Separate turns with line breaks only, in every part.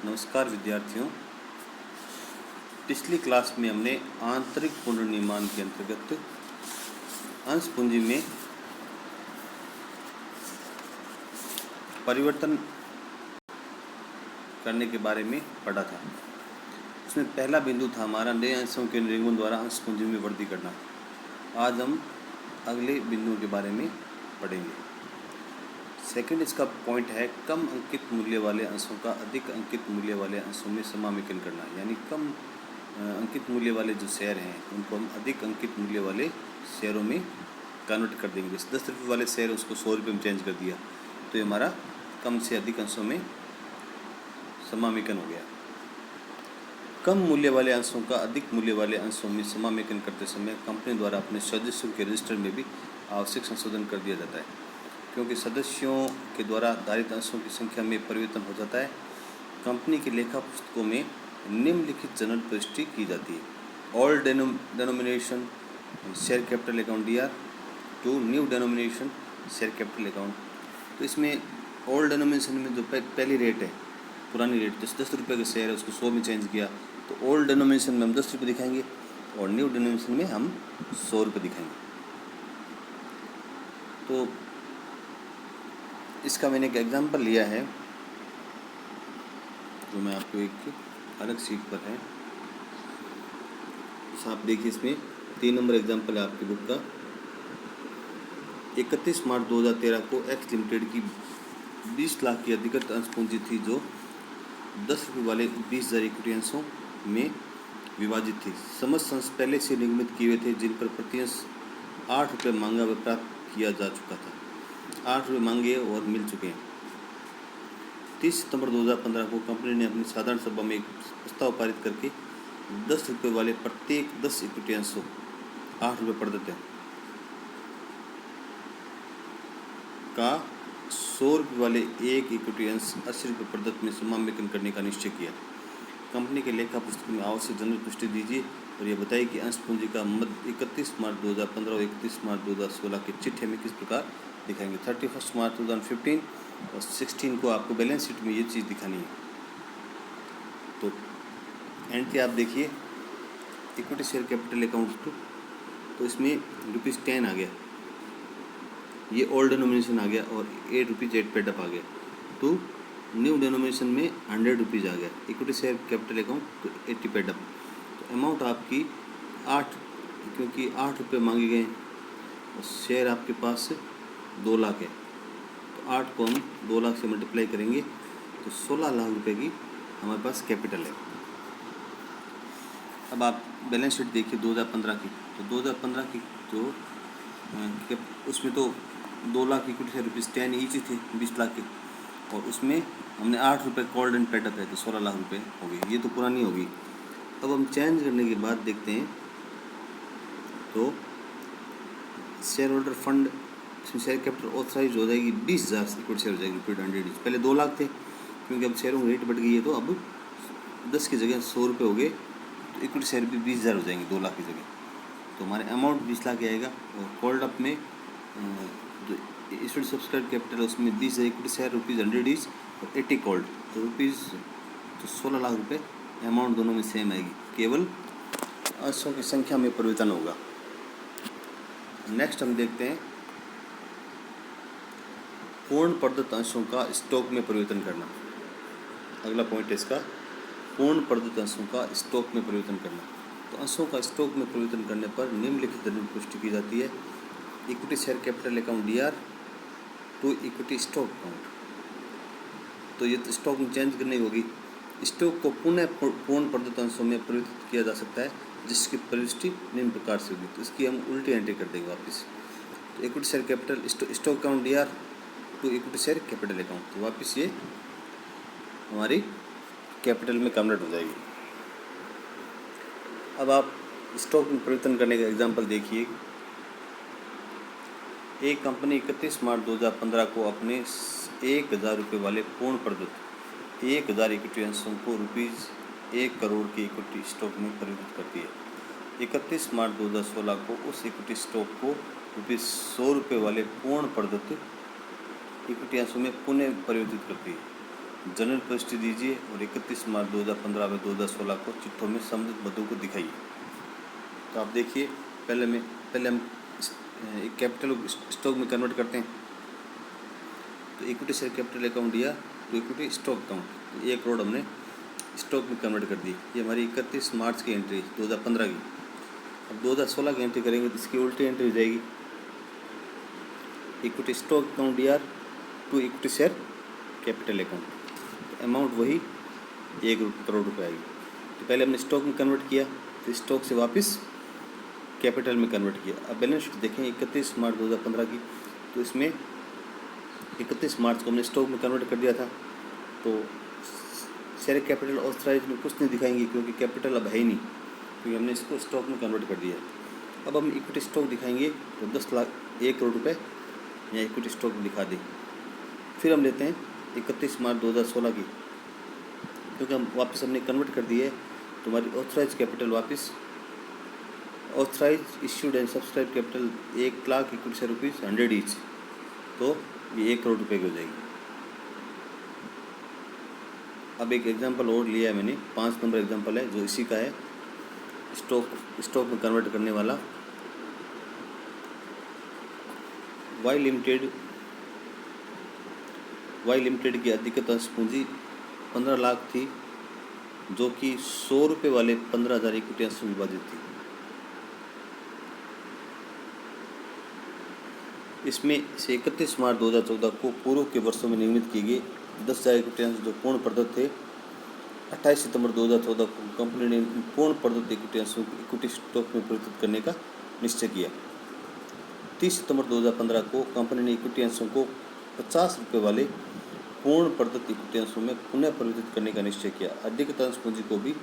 नमस्कार विद्यार्थियों। पिछली क्लास में हमने आंतरिक पुनर्निर्माण के अंतर्गत अंश पूंजी में परिवर्तन करने के बारे में पढ़ा था। उसमें पहला बिंदु था हमारा नए अंशों के निर्गमन द्वारा अंश पूंजी में वृद्धि करना। आज हम अगले बिंदुओं के बारे में पढ़ेंगे। सेकंड इसका पॉइंट है कम अंकित मूल्य वाले अंशों का अधिक अंकित मूल्य वाले अंशों में समामेलन करना, यानी कम अंकित मूल्य वाले जो शेयर हैं उनको हम अधिक अंकित मूल्य वाले शेयरों में कन्वर्ट कर देंगे। जैसे 10 रुपये वाले शेयर उसको 100 रुपये में चेंज कर दिया तो ये हमारा कम से अधिक अंशों में समामेलन हो गया। कम मूल्य वाले अंशों का अधिक मूल्य वाले अंशों में समामेलन करते समय कंपनी द्वारा अपने सदस्यों के रजिस्टर में भी आवश्यक संशोधन कर दिया जाता है, क्योंकि सदस्यों के द्वारा धारित अंशों की संख्या में परिवर्तन हो जाता है। कंपनी की लेखा पुस्तकों में निम्नलिखित जनरल प्रविष्टि की जाती है। Old denomination share capital account DR to new denomination share capital account. तो इसमें ओल्ड डेनोमिनेशन में जो पहली रेट है, पुरानी रेट, जैसे 10 रुपये का शेयर है उसको 100 में चेंज किया तो ओल्ड डेनोमिनेशन में हम 10 रुपये दिखाएंगे और न्यू डेनोमिनेशन में हम 100 रुपये दिखाएंगे। तो इसका मैंने एक एग्जांपल लिया है जो मैं आपको एक अलग शीट पर है, तो आप देखिए इसमें 3 नंबर एग्जांपल है आपकी बुक का। 31 मार्च 2013 को एक्स लिमिटेड की 20 लाख की अधिकृत अंश पूंजी थी जो 10 रुपये वाले 20,000 इक्विटी अंशों में विभाजित थी। समस्त अंश पहले से निगमित किए हुए थे जिन पर प्रति अंश 8 रुपये मांगा व प्राप्त किया जा चुका था। 8 रुपये मांगे और मिल चुके हैं। 30 सितंबर 2015 को कंपनी ने अपनी साधारण सभा में एक प्रस्ताव पारित करके 10 रुपये वाले प्रत्येक 10 इक्विटी अंशों 8 रुपये प्रदत्त का 100 रुपये वाले एक इक्विटी अंश 80 रुपये प्रदत्त में समामेलन करने का निश्चय किया। कंपनी के लेखा पुस्तक में आवश्यक जनरल पुष्टि दीजिए और यह बताइए कि अंश पूंजी का मध्य 31 मार्च 2015 और 31 मार्च 2016 के चिट्ठे में किस प्रकार दिखाएंगे। 31 मार्च 2015 और 16 को आपको बैलेंस शीट में ये चीज़ दिखानी है। तो एंट्री आप देखिए, इक्विटी शेयर कैपिटल अकाउंट, तो इसमें ₹10 आ गया, ये ओल्ड डेनोमिनेशन आ गया और 8 रुपीज़ 8 पेड अप आ गया। तो न्यू डेनोमिनेशन में 100 रुपीज़ आ गया। इक्विटी शेयर कैपिटल अकाउंट तो 80 पेड अप। तो अमाउंट आपकी 8, क्योंकि 8 रुपये मांगे गए और शेयर आपके पास 2 लाख है, तो 8 को हम 2 लाख से मल्टीप्लाई करेंगे तो 16 लाख रुपए की हमारे पास कैपिटल है। अब आप बैलेंस शीट देखिए 2015 की, तो 2015 की जो उसमें तो 2 लाख इक्विटी शेयर ₹10 ईच थे 20 लाख के, और उसमें हमने 8 रुपये कॉल्ड एंड पेड अप है तो 16 लाख रुपए हो गई। ये तो पुरानी होगी। अब हम चेंज करने के बाद देखते हैं तो शेयर होल्डर फंड, इसमें शेयर कैपिटल ऑथराइज हो जाएगी 20,000 इक्विटी शेयर हो जाएगी ₹100। पहले 2 लाख थे, क्योंकि अब शेयरों की रेट बढ़ गई है तो अब 10 की जगह 100 रुपये हो गए, तो इक्विटी शेयर भी 20,000 हो जाएंगे 2 लाख की जगह। तो हमारे अमाउंट 20 लाख आएगा। और कॉल्ड अप में जो इशूड सब्सक्राइब कैपिटल है उसमें 20,000 इक्विटी शेयर ₹100 ईच और 80 कॉल्ड, तो तो 16 लाख रुपये अमाउंट दोनों में सेम आएगी, केवल अंशों की संख्या में परिवर्तन होगा। नेक्स्ट हम देखते हैं पूर्ण प्रदत्त अंशों का स्टॉक में परिवर्तन करना। अगला पॉइंट है इसका, पूर्ण प्रदत्त अंशों का स्टॉक में परिवर्तन करना। तो अंशों का स्टॉक में परिवर्तन करने पर निम्नलिखित जनरल पुष्टि की जाती है। Equity share capital account DR to equity stock account. तो ये स्टॉक में चेंज करनी होगी। स्टॉक को पुनः पूर्ण प्रदत्त अंशों में परिवर्तित किया जा सकता है, जिसकी प्रविष्टि निम्न प्रकार से होगी। तो इसकी हम उल्टी एंट्री कर देंगे वापस। तो equity share capital stock account DR to equity share capital account, तो वापस ये हमारी कैपिटल में कन्वर्ट हो जाएगी। अब आप स्टॉक में परिवर्तन करने का एग्जांपल देखिए। एक कंपनी 31 मार्च 2015 को अपने 1,000 रुपये वाले पूर्ण प्रदत्त 1,000 इक्विटी अंशों को ₹1 करोड़ के इक्विटी स्टॉक में परिवर्तित करती है। 31 मार्च 2016 को उस इक्विटी स्टॉक को ₹100 वाले पूर्ण प्रदत्त इक्विटी अंशों में पुनः परिवर्तित करती है। जनरल प्रविष्टि दीजिए और 31 मार्च 2015 व 2016 को चिट्ठों में संबंधित मदों को दिखाइए। तो आप देखिए, पहले हम एक कैपिटल स्टॉक में कन्वर्ट करते हैं। तो इक्विटी शेयर कैपिटल अकाउंट या तो इक्विटी स्टॉक अकाउंट, तो 1 करोड़ हमने स्टॉक में कन्वर्ट कर दी। ये हमारी 31 मार्च की एंट्री 2015 की। अब 2016 की एंट्री करेंगे तो इसकी उल्टी एंट्री हो जाएगी, इक्विटी स्टॉक अकाउंट या to equity share capital account. तो अमाउंट वही 1 करोड़ रुपये आएगी। तो पहले हमने स्टॉक में कन्वर्ट किया, तो स्टॉक से वापस कैपिटल में कन्वर्ट किया। अब बैलेंस शीट देखें 31 मार्च 2015 की, तो इसमें 31 मार्च को हमने स्टॉक में कन्वर्ट कर दिया था। तो शेयर कैपिटल ऑथराइज में कुछ नहीं दिखाएंगे क्योंकि कैपिटल अब है ही नहीं, क्योंकि हमने इसको स्टॉक में कन्वर्ट कर दिया है। अब हम इक्विटी स्टॉक दिखाएंगे तो 1 करोड़ रुपये या इक्विटी स्टॉक दिखा दें। फिर हम लेते हैं 31 मार्च 2016 की, क्योंकि हम वापस हमने कन्वर्ट कर दिया है, तो हमारी ऑथराइज कैपिटल वापस authorise issued and subscribe capital 1 lakh equity share rupees 100 each, तो ये 1 करोड़ रुपये की हो जाएगी। अब एक एग्जांपल और लिया है मैंने, 5 नंबर एग्जांपल है जो इसी का है, स्टॉक में कन्वर्ट करने वाला। वाई लिमिटेड की अधिकतम अंश पूंजी 15 लाख थी, जो कि 100 रुपये वाले 15,000 इक्विटी अंशों में विभाजित थी। इसमें से 31 मार्च 2014 को पूर्व के वर्षों में निर्मित किए गए 10,000 इक्विटी अंश जो पूर्ण प्रदत्त थे, 28 सितंबर 2014 को कंपनी ने पूर्ण प्रदत्त इक्विटी अंशों को इक्विटी स्टॉक में परिवर्तित करने का निश्चय किया। 30 सितंबर 2015 को कंपनी ने इक्विटी अंशों को 50 रुपये वाले पूर्ण प्रदत्त इक्विटी अंशों में पुनः परिवर्तित करने का निश्चय किया। अधिकतम अंश पूंजी को भी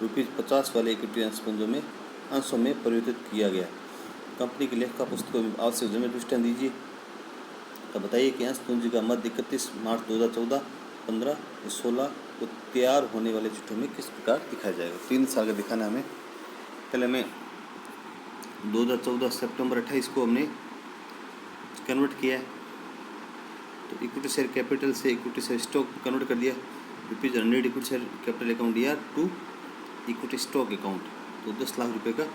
₹50 वाले इक्विटी अंशों में परिवर्तित किया गया। कंपनी की लेखा पुस्तकों में आवश्यक जमा विवरण दीजिए। तो बताइए कि अंश पूंजी का मध्य 31 मार्च 2014, 15 या 16 को तैयार होने वाले चिट्ठों में किस प्रकार दिखाया जाएगा। 3 साल का दिखाना हमें। पहले हमें 2014 सितंबर 28 को हमने कन्वर्ट किया है, तो इक्विटी शेयर कैपिटल से इक्विटी शेयर स्टॉक कन्वर्ट कर दिया। ₹100 इक्विटी शेयर कैपिटल अकाउंट या टू इक्विटी स्टॉक अकाउंट, तो 10 लाख रुपये का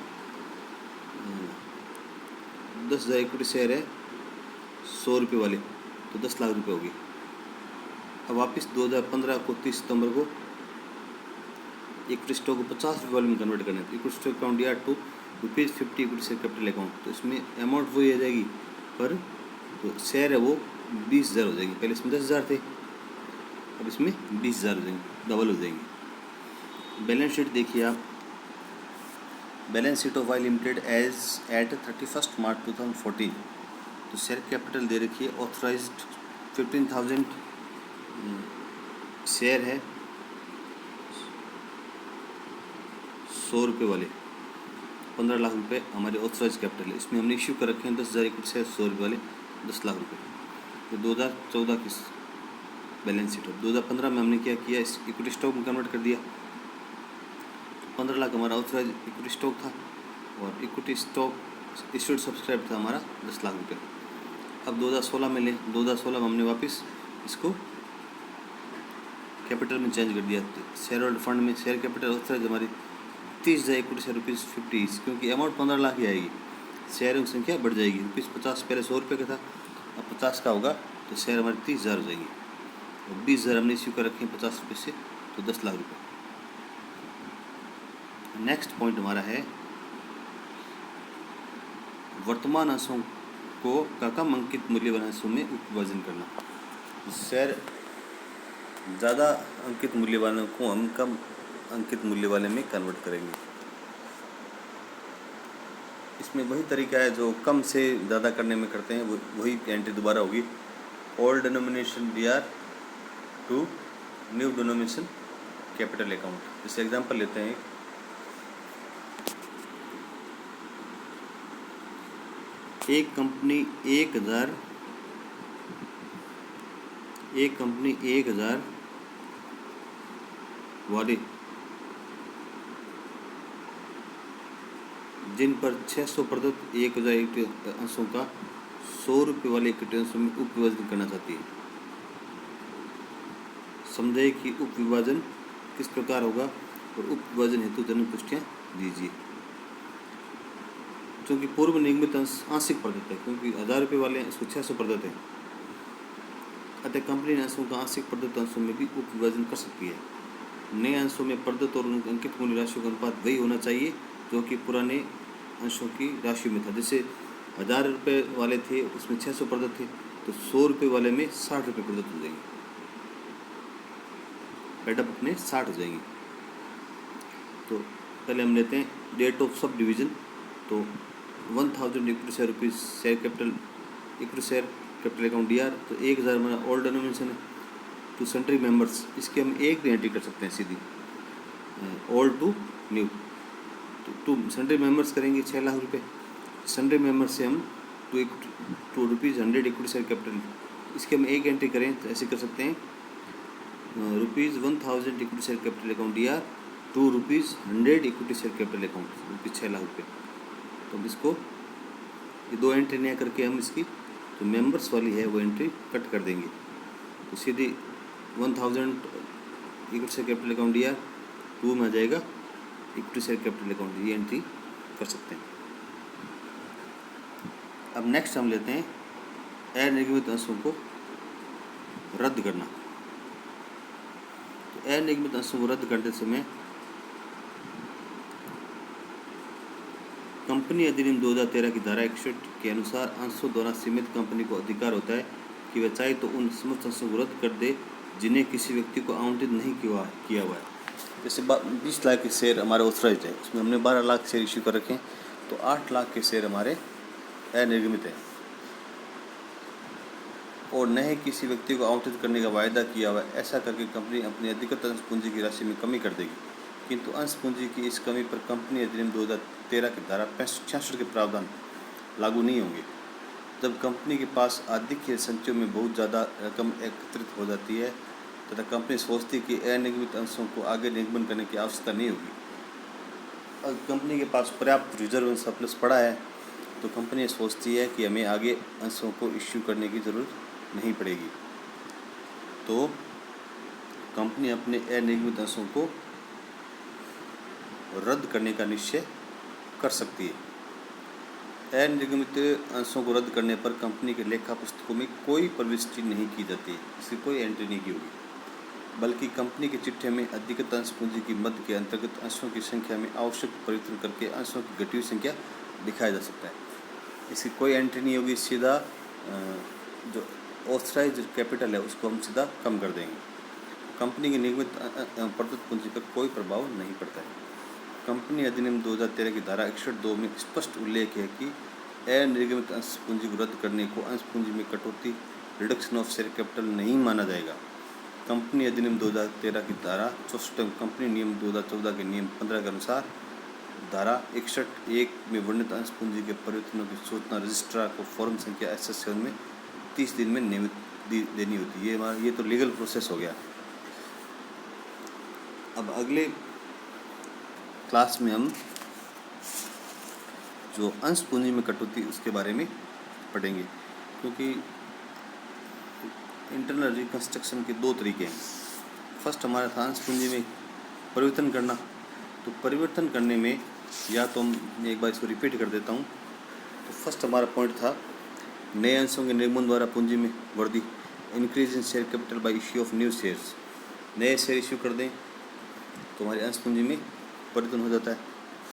10,000 इक्विटी शेयर है 100 रुपये वाले, तो 10 लाख रुपये होगी। अब वापस 2015 को 30 सितंबर को इक्विटी स्टॉक को 50 रुपये वाले में कन्वर्ट करना है, तो इक्विटी स्टॉक अकाउंट या to ₹50 equity share capital account, तो इसमें अमाउंट वही आ जाएगी, पर तो शेयर है वो 20,000 हो जाएगी। पहले इसमें 10,000 थे, अब इसमें 20,000 हो जाएंगे, डबल हो जाएंगे। बैलेंस शीट देखिए आप, balance sheet of Y limited as at 31 March 2014। तो शेयर कैपिटल दे रखी है, ऑथराइज्ड 15,000 शेयर है 100 रुपये वाले, 15 लाख रुपये हमारे ऑथराइज कैपिटल है। इसमें हमने इश्यू कर रखे हैं 10,000 इक्विटी शेयर 100 रुपये वाले, 10 लाख रुपये। तो 2014 की बैलेंस शीट है। 2015 में हमने क्या किया, इस इक्विटी स्टॉक में कन्वर्ट कर दिया। 15 लाख हमारा ऑथराइज इक्विटी स्टॉक था और इक्विटी स्टॉक इश्यूड सब्सक्राइब था हमारा 10 लाख रुपये। अब 2016 में 2016 में हमने वापस इसको कैपिटल में चेंज कर दिया। शेयर होल्डर फंड में शेयर कैपिटल ऑथराइज हमारी 30,000 इक्विटी शेयर ₹50, क्योंकि अमाउंट 15 लाख ही आएगी, शेयरों की संख्या बढ़ जाएगी। ₹50 पहले 100 रुपये का था, अब 50 का होगा, तो शेयर हमारे 30,000 हो जाएंगे। और 20,000 हमने इश्यू कर रखे हैं 50 रुपये से, तो 10 लाख रुपये। नेक्स्ट पॉइंट हमारा है वर्तमान अंशों को कम अंकित मूल्य वाले अंशों में उपविभाजन करना। शेयर ज़्यादा अंकित मूल्य वालों को हम कम अंकित मूल्य वाले में कन्वर्ट करेंगे। इसमें वही तरीका है जो कम से ज़्यादा करने में करते हैं, वही एंट्री दोबारा होगी। Old denomination DR to new denomination capital account. जैसे एग्जांपल लेते हैं, एक कंपनी 1,000 वाले जिन पर 600 प्रदत्त 1,000 अंशों का 100 रुपये वाले इक्विटी अंशों में उपविभाजन करना चाहती है। समझाइए कि उप विभाजन किस प्रकार होगा और उप विभाजन हेतु जन्म पुष्टियाँ दीजिए। क्योंकि पूर्व निगमित अंश आंशिक प्रदत्त है, क्योंकि 1000 रुपये वाले इसको 600 प्रदत्त है, अतः कंपनी अंशों का आंशिक प्रदत्त अंशों में भी उप विभाजन कर सकती है। नए अंशों में प्रदत्त और अंकित मूल्य राशियों का अनुपात वही होना चाहिए जो कि पुराने अंशों की राशि में था। जैसे 1000 रुपये वाले थे उसमें 600 प्रदत्त थे, तो 100 रुपये वाले में 60 रुपये प्रदत्त हो जाएंगे, एडअप अपने 60 हो जाएंगे। तो पहले हम लेते हैं डेट ऑफ सब डिवीज़न। तो 1000 equity share rupees share capital equity share capital account DR, तो 1000 हमारा ओल्ड डिनोमिनेशन है। टू सन्ड्री मेंबर्स, इसकी हम एक भी एंट्री कर सकते हैं सीधी, ओल्ड टू न्यू। तो टू सन्ड्री मेंबर्स करेंगे 6 लाख रुपये। सन्ड्री मेंबर से हम टू ₹100 इक्विटी शेयर कैपिटल, इसकी हम एक एंट्री करें तो ऐसे कर सकते हैं, ₹1000 equity share capital account DR to ₹100 equity share capital account, 6 lakh रुपये। तो हम इसको ये 2 एंट्री नया करके हम इसकी जो मेंबर्स वाली है वो एंट्री कट कर देंगे। तो सीधी 1000 equity share capital account DR 2 में आ जाएगा इक्विटी शेयर कैपिटल अकाउंट, ये एंट्री कर सकते हैं। अब नेक्स्ट हम लेते हैं अनिगमित अंशों को रद्द करना। तो अनिगमित अंशों को रद्द करते समय कंपनी अधिनियम 2013 की धारा 61 के अनुसार अंशों द्वारा सीमित कंपनी को अधिकार होता है कि वह चाहे तो उन समस्त अंशों को रद्द कर दे जिन्हें किसी व्यक्ति को आवंटित नहीं किया हुआ है। जैसे 20 लाख के शेयर हमारे ऑथराइज्ड है, उसमें हमने 12 लाख शेयर इश्यू कर रखे हैं, तो 8 लाख के शेयर हमारे अनिर्गमित है और न ही किसी व्यक्ति को आवंटित करने का वायदा किया हुआ है। ऐसा करके कंपनी अपनी अधिकतम अंश पूंजी की राशि में कमी कर देगी, किंतु अंश पूंजी की इस कमी पर कंपनी अधिनियम 2013 की धारा 66 के प्रावधान लागू नहीं होंगे। जब कंपनी के पास आधिक्य संचयों में बहुत ज़्यादा रकम एकत्रित हो जाती है तथा कंपनी सोचती कि अनिगमित अंशों को आगे निगमन करने की आवश्यकता नहीं होगी। अगर कंपनी के पास पर्याप्त रिजर्व सरप्लस पड़ा है तो कंपनी सोचती है कि हमें आगे अंशों को इश्यू करने की ज़रूरत नहीं पड़ेगी, तो कंपनी अपने अनिगमित अंशों को रद्द करने का निश्चय कर सकती है। अनिगमित अंशों को रद्द करने पर कंपनी के लेखा पुस्तकों में कोई प्रविष्टि नहीं की जाती है, इसकी कोई एंट्री नहीं की होगी, बल्कि कंपनी के चिट्ठे में अधिकतम अंश पूंजी की मद के अंतर्गत अंशों की संख्या में आवश्यक परिवर्तन करके अंशों की घटी हुई संख्या दिखाया जा सकता है। इसकी कोई एंट्री नहीं होगी, सीधा जो ऑथराइज्ड कैपिटल है उसको हम सीधा कम कर देंगे। कंपनी की निगमित प्रदत्त पूंजी पर कोई प्रभाव नहीं पड़ता है। कंपनी अधिनियम 2013 की धारा 61(2) में स्पष्ट उल्लेख है कि अनिगमित अंश पूंजी को रद्द करने को अंश पूंजी में कटौती रिडक्शन ऑफ शेयर कैपिटल नहीं माना जाएगा। कंपनी अधिनियम 2013 की धारा 64 कंपनी नियम 2014 के नियम 15 के अनुसार धारा 61(1) में वर्णित अंश पूंजी के परिवर्तनों की सूचना रजिस्ट्रार को फॉर्म संख्या SS7 में 30 दिन में नियमित देनी होती है। ये तो लीगल प्रोसेस हो गया। अब अगले क्लास में हम जो अंश पूंजी में कटौती उसके बारे में पढ़ेंगे, क्योंकि इंटरनल रिकंस्ट्रक्शन के 2 तरीके हैं। फर्स्ट हमारा था अंश पूंजी में परिवर्तन करना। तो परिवर्तन करने में या तो मैं एक बार इसको रिपीट कर देता हूँ। तो फर्स्ट हमारा पॉइंट था नए अंशों के निर्गमन द्वारा पूंजी में वृद्धि, increase in share capital by issue of new shares. नए शेयर इश्यू कर दें तो हमारे अंश पूंजी में परिवर्तन हो जाता है।